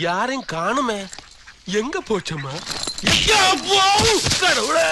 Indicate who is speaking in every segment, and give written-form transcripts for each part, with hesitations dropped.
Speaker 1: யாரையும் காணுமே. எங்க போச்சம்மா? கடவுளே!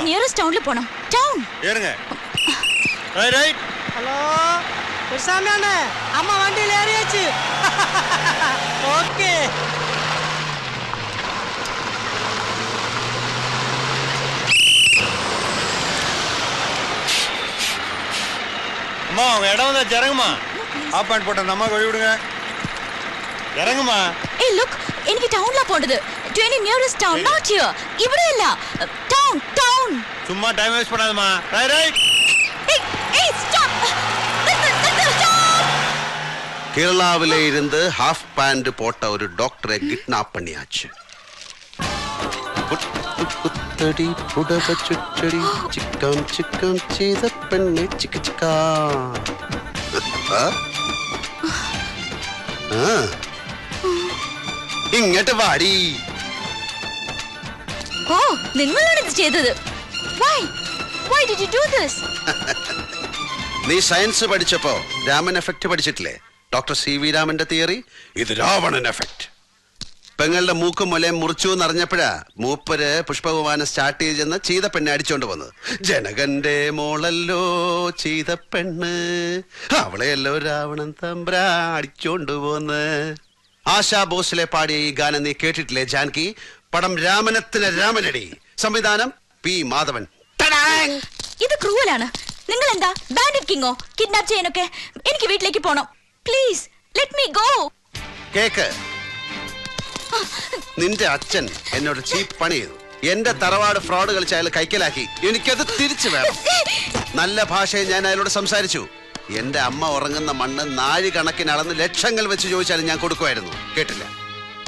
Speaker 2: நியரஸ்ட் டவுன்ல போணும். டவுன்
Speaker 3: ஏறுங்க. ரைட்.
Speaker 4: ஹலோ பெருசாமி அண்ணே, அம்மா வண்டியில் ஏறியாச்சு. ஓகே.
Speaker 3: அம்மா உங்க இடம் வந்தா இறங்குமா. ஆப் பாயிண்ட் போட்ட அந்த அம்மா வழி விடுங்க. இறங்குமா.
Speaker 2: ஏய் லுக், எனக்கு டவுன்ல போறது. To any nearest town, not here. இவரே இல்ல. Town town.
Speaker 3: சும்மா டைம் வேஸ்ட் பண்ணாதம்மா. ரைட்.
Speaker 2: ஏய் ஏய் ஸ்டாப்.
Speaker 5: കേരളാവിലെ ഇരുന്ന് ഹാഫ് പാന്റ് പോട്ട ഒരു ഡോക്ടറെ കിഡ്നാപ്പ് പണിയാச்சு. കുത്തടി പുടവ ചുറ്റടി ചിക്കം ചിക്കം ചെയ്ത പെണ്ണെ ചിക്ക ചിക്ക. ഇങ്ങോട്ട് വാടി.
Speaker 2: ഓ, നിങ്ങളാണ് ഇത് ചെയ്തത്. Why did you do this?
Speaker 5: നീ സയൻസ് പഠിച്ചപ്പോ രാമൻ എഫക്ട് പഠിച്ചിട്ടില്ലേ? ഡോക്ടർ CV രാമന്റെ തിയറി. ഇത് രാവണൻ എഫക്ട്. പെങ്ങളുടെ മൂക്കും മുലയും മുറിച്ചു എന്നറിഞ്ഞപ്പോഴാ മൂപ്പര് പുഷ്പകുമാരൻ സ്റ്റാർട്ട് ചെയ്തെന്ന് ചീതപ്പെണ്ണെ അടിച്ചോണ്ട് വന്നത്. ജനകന്റെ മോളല്ലോ ചീതപ്പെണ്ണ്, അവളെയല്ലോ രാവണൻ തമ്പ്രാ അടിച്ചോണ്ട് പോന്ന്. ആശാ ഭോസ്ലെ പാടിയ ഈ ഗാനം നീ കേട്ടിട്ടില്ലേ ജാൻകി? പടം രാമനത്തിന് രാമനടി, സംവിധാനം P. മാധവൻ.
Speaker 2: ഇത് ക്രൂവലാണ്. നിങ്ങൾ എന്താ ബാൻഡിറ്റ് കിങ്ങോ? കിഡ്നാപ്പ് ചെയ്യാനൊക്കെ? എനിക്ക് വീട്ടിലേക്ക് പോണം. Please let me go.
Speaker 5: Cake, നിന്റെ അച്ഛൻ എന്നോട് ചീപ്പ് പണി ചെയ്തു. എന്റെ തറവാട് ഫ്രോഡ് കളിച്ച് അയാൾ കൈക്കലാക്കി. എനിക്കത് തിരിച്ചു വേണം. നല്ല ഭാഷയിൽ ഞാൻ അയാളോട് സംസാരിച്ചു. എന്റെ അമ്മ ഉറങ്ങുന്ന മണ്ണ് നാഴി കണക്കിന് അളന്ന് ലക്ഷങ്ങൾ വെച്ച് ചോദിച്ചാലും ഞാൻ കൊടുക്കുമായിരുന്നു. കേട്ടില്ല.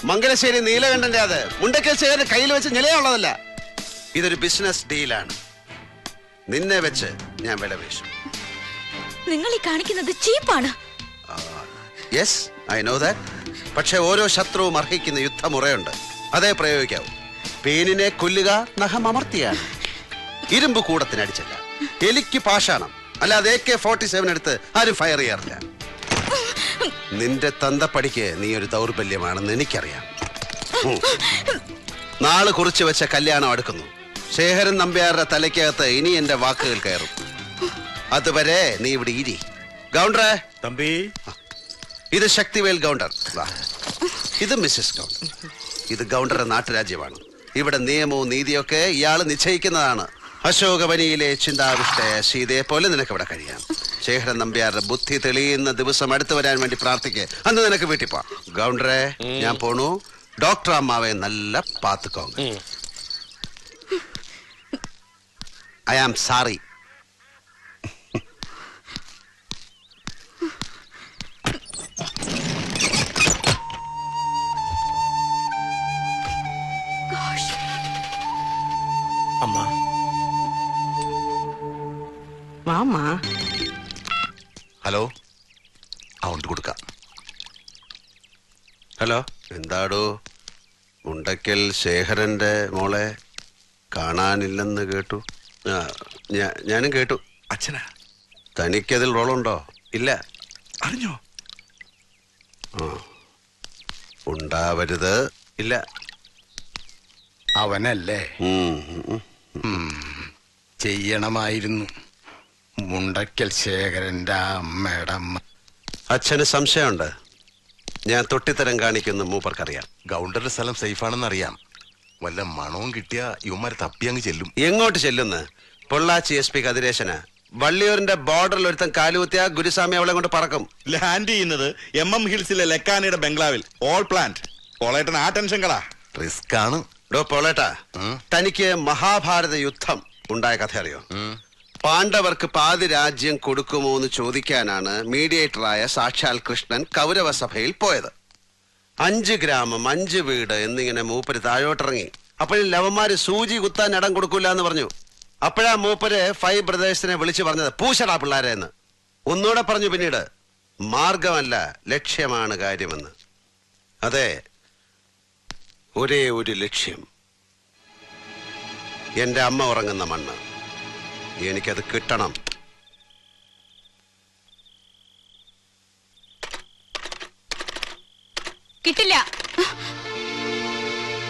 Speaker 5: മംഗലശ്ശേരി നീലകണ്ഠന്റെ അത് മുണ്ടക്കൽ ശേഖരൻ കയ്യിൽ വെച്ച് നിലയുള്ളതല്ല. ഇതൊരു ബിസിനസ് ഡീലാണ്. നിന്നെ വെച്ച് ഞാൻ വില വീശും.
Speaker 2: നിങ്ങൾ ഈ കാണിക്കുന്നത് ചീപ്പാണ്.
Speaker 5: Yes, I know that. പക്ഷെ ഓരോ ശത്രുവും അർഹിക്കുന്ന യുദ്ധമുറയുണ്ട്. അതേ പ്രയോഗിക്കാവൂ. പേനിനെ കൊല്ലുക നഖം അമർത്തിയാണ്. ഇരുമ്പ് കൂടത്തിനടിച്ചല്ല. എലിക്ക് പാഷാണം. അല്ലാതെ AK-47 എടുത്ത് ആരും ഫയർ ചെയ്യാറില്ല. നിന്റെ തന്തപ്പടിക്ക് നീ ഒരു ദൗർബല്യമാണെന്ന് എനിക്കറിയാം. നാള് കുറിച്ച് വെച്ച കല്യാണം അടുക്കുന്നു. ശേഖരൻ നമ്പ്യാരുടെ തലയ്ക്കകത്ത് ഇനി എന്റെ വാക്കുകൾ കയറും. അതുവരെ നീ ഇവിടെ ഇരി. ഗൗണ്ടറെ
Speaker 3: തമ്പി,
Speaker 5: ഇത് ശക്തിവേൽ ഗൗണ്ടർ. ഇത് മിസ്സസ് ഗൗണ്ടർ. ഇത് ഗൗണ്ടറുടെ നാട്ടുരാജ്യമാണ്. ഇവിടെ നിയമവും നീതിയൊക്കെ ഇയാള് നിശ്ചയിക്കുന്നതാണ്. അശോകവനിയിലെ ചിന്താവിഷ്ടയ സീതയെ പോലെ നിനക്ക് ഇവിടെ കഴിയാം. ശേഖരൻ നമ്പ്യാരുടെ ബുദ്ധി തെളിയുന്ന ദിവസം അടുത്ത് വരാൻ വേണ്ടി പ്രാർത്ഥിക്ക്. അന്ന് നിനക്ക് വീട്ടിൽ പോവാം. ഗൗണ്ടറെ, ഞാൻ പോണു. ഡോക്ടർ അമ്മാവെ നല്ല പാത്തുക്കോങ്ക. I am sorry.
Speaker 1: அம்மா
Speaker 4: വാമാ.
Speaker 5: ഹലോ, ഉണ്ട് കൊടുക്കാം. ഹലോ, എന്താടോ? മുണ്ടക്കൽ ശേഖരന്റെ മോളെ കാണാനില്ലെന്ന് കേട്ടു. ഞാനും കേട്ടു.
Speaker 6: അച്ഛനാ?
Speaker 5: തനിക്കതിൽ റോളുണ്ടോ? ഇല്ല.
Speaker 6: അറിഞ്ഞോ?
Speaker 5: ഉണ്ടാവരുത്. ഇല്ല.
Speaker 6: അവനല്ലേ? ചെയ്യണമായിരുന്നു. മുണ്ടക്കൽ ശേഖരന്റെ അമ്മയുടെ അമ്മ.
Speaker 5: അച്ഛന് സംശയമുണ്ട്. ഞാൻ തൊട്ടിത്തരം കാണിക്കുന്ന മൂപ്പർക്കറിയാം.
Speaker 7: ഗൗണ്ടറുടെ സ്ഥലം സേഫാണെന്ന് അറിയാം. വല്ല മണവും കിട്ടിയ ഇവന്മാരെ തപ്പി അങ്ങ് ചെല്ലും.
Speaker 5: എങ്ങോട്ട് ചെല്ലുന്ന്? പൊള്ളാച്ചി SP കതിരേശന്. വള്ളിയൂരിന്റെ ബോർഡറിൽ ഒരുത്തൻ കാലുകുത്തിയ ഗുരുസ്വാമി അവളെ കൊണ്ട് പറക്കും.
Speaker 3: ലാൻഡ് ചെയ്യുന്നത് MM ഹിൽസിലെ ലക്കാനിയുടെ ബംഗ്ലാവിൽ. All plant. പോളേട്ടൻ ആ ടെൻഷൻകളാ.
Speaker 7: റിസ്ക് ആണ്.
Speaker 5: പോളേട്ടാ, തനിക്ക് മഹാഭാരത യുദ്ധം ഉണ്ടായ കഥ അറിയോ? പാണ്ഡവർക്ക് പാതി രാജ്യം കൊടുക്കുമോ എന്ന് ചോദിക്കാനാണ് മീഡിയേറ്ററായ സാക്ഷാൽ കൃഷ്ണൻ കൗരവസഭയിൽ പോയത്. 5 ഗ്രാമം 5 വീട് എന്നിങ്ങനെ മൂപ്പര് താഴോട്ടിറങ്ങി. അപ്പോഴും ലവന്മാര് സൂചി കുത്താൻ ഇടം കൊടുക്കൂല എന്ന് പറഞ്ഞു. അപ്പോഴാ മൂപ്പര് 5 ബ്രദേഴ്സിനെ വിളിച്ചു പറഞ്ഞത് പൂശടാ പിള്ളാരെ എന്ന്. ഒന്നുകൂടെ പറഞ്ഞു പിന്നീട്, മാർഗമല്ല ലക്ഷ്യമാണ് കാര്യമെന്ന്. അതെ, ഒരേ ഒരു ലക്ഷ്യം, എന്റെ അമ്മ ഉറങ്ങുന്ന മണ്ണ്. എനിക്കത് കിട്ടണം.
Speaker 2: കിട്ടില്ല,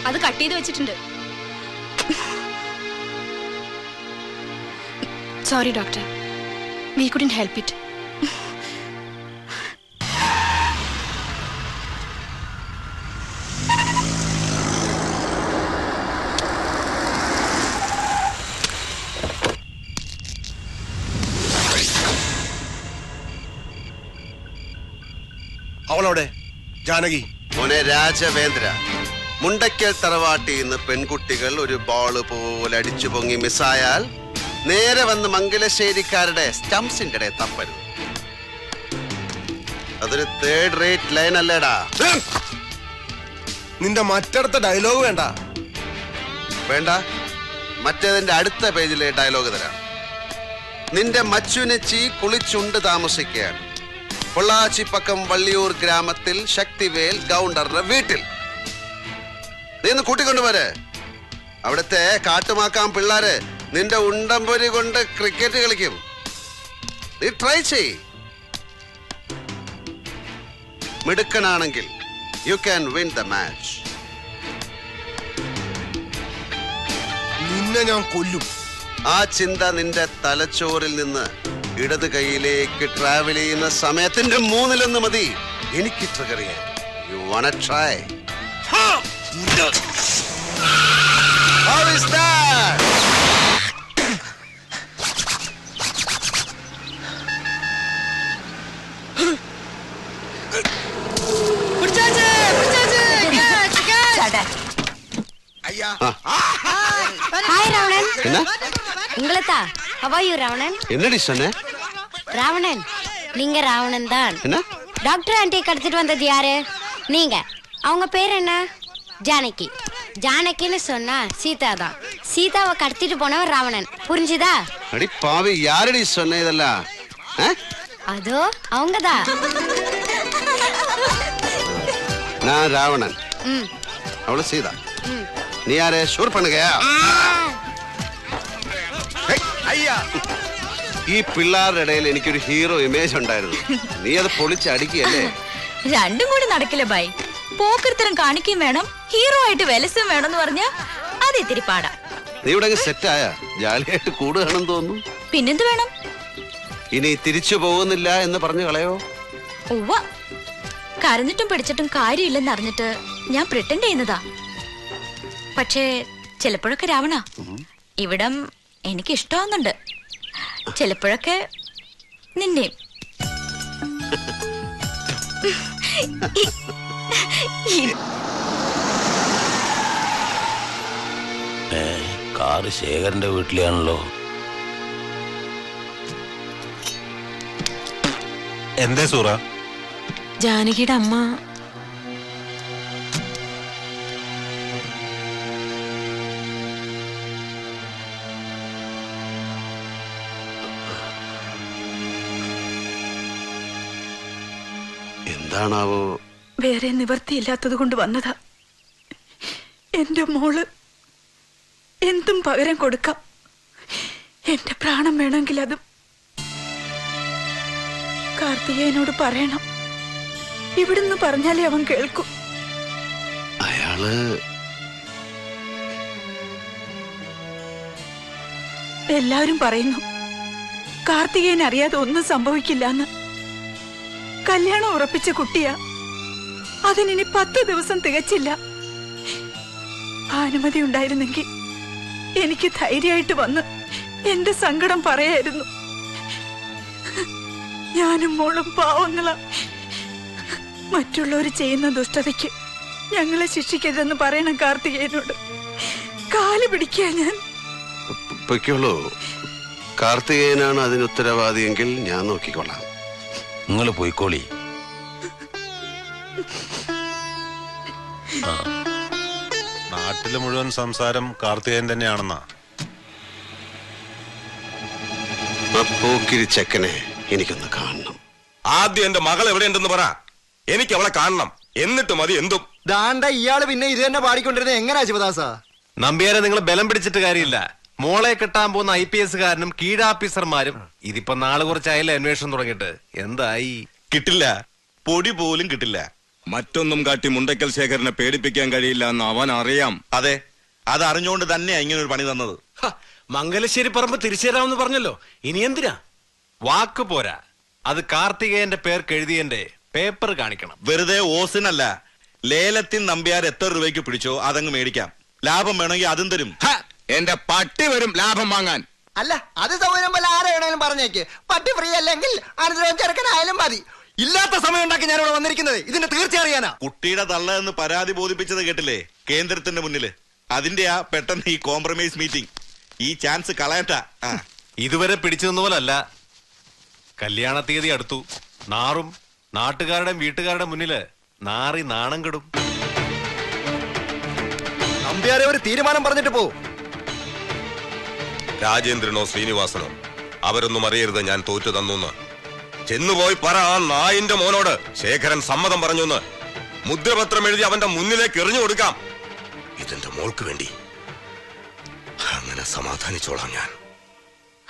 Speaker 2: അത് കട്ട് ചെയ്ത് വെച്ചിട്ടുണ്ട്. Sorry doctor, we couldn't help it.
Speaker 1: അവളവിടെ ജാനകി.
Speaker 5: മോനെ രാജവേന്ദ്ര, മുണ്ടയ്ക്കൽ തറവാട്ടിൽ നിന്ന് പെൺകുട്ടികൾ ഒരു ബോള് പോലെ അടിച്ചു പൊങ്ങി മിസ്സായാൽ നേരെ വന്ന് മംഗലശ്ശേരിക്കാരുടെ സ്റ്റംസിന്റെ ഇടയിൽ തപ്പരുത്. അതൊരു 3rd റേറ്റ് ലൈൻ അല്ലേടാ.
Speaker 1: നിന്റെ മറ്റടുത്ത ഡയലോഗ് വേണ്ട.
Speaker 5: വേണ്ട, മറ്റേതിന്റെ അടുത്ത പേജിലെ ഡയലോഗ് തരാം. നിന്റെ മച്ചുനച്ചി കുളിച്ചുണ്ട് താമസിക്കുകയാണ് പൊള്ളാച്ചിപ്പക്കം വള്ളിയൂർ ഗ്രാമത്തിൽ ശക്തിവേൽ ഗൗണ്ടറുടെ വീട്ടിൽ. നീ ഒന്ന് കൂട്ടിക്കൊണ്ടുപോരെ. അവിടുത്തെ കാട്ടുമാക്കാൻ പിള്ളാര് നിന്റെ ഉണ്ടംപൊരി കൊണ്ട് ക്രിക്കറ്റ് കളിക്കും. നീ ട്രൈ ചെയ്. മിടുക്കനാണെങ്കിൽ you can win the match.
Speaker 1: നിന്നെ ഞാൻ കൊല്ലും.
Speaker 5: ആ ചിന്ത നിന്റെ തലച്ചോറിൽ നിന്ന് ഇടത് കൈയിലേക്ക് ട്രാവൽ ചെയ്യുന്ന സമയത്തിന്റെ 1/3 മതി എനിക്ക് ട്രിഗർ ചെയ്യാൻ. You wanna try? How is that?
Speaker 8: Hi Ravanan.
Speaker 5: என்ன
Speaker 8: உங்களதா? How are you Ravanan?
Speaker 5: என்னடி சொன்ன?
Speaker 8: ராவணன், நீங்க ராவணன் தான்.
Speaker 5: என்ன?
Speaker 8: டாக்டர் ஆண்டி கடத்திட்டு வந்தது யாரு? நீங்க. அவங்க பேர் என்ன? ஜானகி. ஜானகின்னு சொன்னா சீதா தான். சீதாவை கடத்திட்டு போனவன் ராவணன். புரிஞ்சுதா?
Speaker 5: அடி பாவி, யாரடி சொன்ன இதெல்லாம்?
Speaker 8: அதோ அவங்கதான்.
Speaker 5: நான் ராவணன், அவளு சீதா. நீ யாரு? ஷூர் பண்ணுங்கயா. ഈ പിള്ളേരുടെ ഇടയിൽ എനിക്കൊരു ഹീറോ ഇമേജ് ഉണ്ടായിരുന്നു. നീ അത് പൊളിച്ച് അടിക്കുകയല്ലേ?
Speaker 2: രണ്ടും കൂടി നടക്കില്ല ബൈ. പോക്കർത്തരം കാണിക്കുകയും വേണം, ഹീറോ ആയിട്ട് വെലസും വേണമെന്ന് പറഞ്ഞ അത് ഇത്തിരി പാടാ.
Speaker 5: നീ ഇവിടെ സെറ്റായ ജാലിയായിട്ട് കൂടുകയാണെന്ന് തോന്നുന്നു.
Speaker 2: പിന്നെന്ത് വേണം?
Speaker 5: ഇനി തിരിച്ചു പോകുന്നില്ല എന്ന് പറഞ്ഞു കളയോ?
Speaker 2: ഉവ്വ, കരഞ്ഞിട്ടും പിടിച്ചിട്ടും കാര്യമില്ലെന്ന് അറിഞ്ഞിട്ട് ഞാൻ പ്രിട്ടൻഡ് ചെയ്യുന്നതാ. പക്ഷേ ചിലപ്പോഴൊക്കെ രാവണ, ഇവിടം എനിക്ക് ഇഷ്ടമാവുന്നുണ്ട്. ചിലപ്പോഴൊക്കെ നിന്നെയും.
Speaker 9: കാറ് ശേഖരന്റെ വീട്ടിലാണല്ലോ.
Speaker 3: എന്തേ സൂറ?
Speaker 10: ജാനകിയുടെ അമ്മ
Speaker 5: എന്താണാവോ?
Speaker 10: വേറെ നിവർത്തിയില്ലാത്തത് കൊണ്ട് വന്നതാ. എന്റെ മോള് എന്തും പകരം കൊടുക്കാം. എന്റെ പ്രാണം വേണമെങ്കിൽ അതും. കാർത്തികേയനോട് പറയണം. ഇവിടുന്ന് പറഞ്ഞാലേ അവൻ കേൾക്കും.
Speaker 5: അയാള്
Speaker 10: എല്ലാവരും പറയുന്നു കാർത്തികേയൻ അറിയാതെ ഒന്നും സംഭവിക്കില്ലെന്ന്. കല്യാണം ഉറപ്പിച്ച കുട്ടിയാ. അതിനി 10 ദിവസം തികച്ചില്ല. അനുമതി ഉണ്ടായിരുന്നെങ്കിൽ എനിക്ക് ധൈര്യമായിട്ട് വന്ന് എന്റെ സങ്കടം പറയായിരുന്നു. ഞാനും മോളും പാവങ്ങളാ. മറ്റുള്ളവർ ചെയ്യുന്ന ദുഷ്ടതയ്ക്ക് ഞങ്ങളെ ശിക്ഷിക്കരുതെന്ന് പറയണം കാർത്തികേയനോട്. കാല് പിടിക്കുക ഞാൻ.
Speaker 5: പൊയ്ക്കോളൂ. കാർത്തികേയനാണ് അതിന് ഉത്തരവാദിയെങ്കിൽ ഞാൻ നോക്കിക്കൊള്ളാം.
Speaker 9: നിങ്ങൾ പോയിക്കോളി.
Speaker 3: നാട്ടിലെ മുഴുവൻ സംസാരം കാർത്തികേയൻ തന്നെയാണെന്നാ.
Speaker 5: പോക്കിരി ചെക്കനെ എനിക്കൊന്ന് കാണണം.
Speaker 7: ആദ്യം എന്റെ മകൾ എവിടെയുണ്ടെന്ന് പറ. എനിക്ക് അവളെ കാണണം. എന്നിട്ട് മതി എന്തും.
Speaker 3: ദാണ്ട ഇയാള് പിന്നെ ഇത് തന്നെ പാടിക്കൊണ്ടിരുന്നത് എങ്ങനെയാ ശിവദാസ?
Speaker 11: നമ്പ്യാരെ നിങ്ങൾ ബലം പിടിച്ചിട്ട് കാര്യമില്ല. മോളെ കെട്ടാൻ പോകുന്ന IPS കാരനും കീഴാഫീസർമാരും ഇതിപ്പോ നാളെ കുറച്ചായാലും അന്വേഷണം തുടങ്ങിയിട്ട് എന്തായി?
Speaker 7: കിട്ടില്ല, പൊടി പോലും കിട്ടില്ല.
Speaker 12: മറ്റൊന്നും കാട്ടി മുണ്ടക്കൽ ശേഖരനെ പേടിപ്പിക്കാൻ കഴിയില്ല എന്ന് അവൻ അറിയാം.
Speaker 7: അതെ, അത് അറിഞ്ഞുകൊണ്ട് തന്നെയാ ഇങ്ങനെ ഒരു പണി തന്നത്.
Speaker 11: മംഗലശ്ശേരി പറമ്പ് തിരിച്ചു തരാമെന്ന് പറഞ്ഞല്ലോ, ഇനി എന്തിനാ? വാക്ക് പോരാ, അത് കാർത്തികേയന്റെ പേർക്ക് എഴുതിയന്റെ പേപ്പർ കാണിക്കണം.
Speaker 7: വെറുതെ ഓസിനല്ല, ലേലത്തിൽ നമ്പ്യാർ എത്ര രൂപയ്ക്ക് പിടിച്ചോ അതങ്ങ് മേടിക്കാം. ലാഭം വേണമെങ്കിൽ അതും തരും.
Speaker 12: എന്റെ പട്ടി വരും ലാഭം വാങ്ങാൻ.
Speaker 3: അല്ല, അത് സൗകര്യം പോലെ ആരെ വേണേലും പറഞ്ഞേക്ക്. പട്ടി ഫ്രീ അല്ലെങ്കിൽ അനുദ്രവം ചെറുക്കനായാലും മതി. ഇല്ലാത്ത സമയം ഉണ്ടാക്കി ഞാൻ ഇവിടെ വന്നിരിക്കുന്നത് ഇതിന്റെ തീർച്ച അറിയാനാ.
Speaker 7: കുട്ടിയുടെ തള്ള എന്ന് പരാതി ബോധിപ്പിച്ചത് കേട്ടില്ലേ കേന്ദ്രത്തിന്റെ മുന്നില്? അതിന്റെയാ പെട്ടെന്ന് ഈ കോംപ്രമൈസ് മീറ്റിംഗ്. ഈ ചാൻസ് കളയട്ട.
Speaker 11: ഇതുവരെ പിടിച്ചു നിന്ന പോലല്ല. കല്യാണ തീയതി അടുത്തു. നാറും നാട്ടുകാരുടെ വീട്ടുകാരുടെ മുന്നില് നാറി നാണം കെടും.
Speaker 3: നമ്പ്യാരെ ഒരു തീരുമാനം പറഞ്ഞിട്ട് പോ.
Speaker 7: രാജേന്ദ്രനോ ശ്രീനിവാസനോ അവരൊന്നും അറിയരുത് ഞാൻ തോറ്റു തന്നു. ചെന്നുപോയി പറ ആ നായിന്റെ മോനോട് ശേഖരൻ സമ്മതം പറഞ്ഞു. മുദ്രപത്രം എഴുതി അവന്റെ മുന്നിലേക്ക് എറിഞ്ഞു കൊടുക്കാം. ഇതെന്റെ മോൾക്ക് വേണ്ടി. അങ്ങനെ സമാധാനിച്ചോളാം ഞാൻ.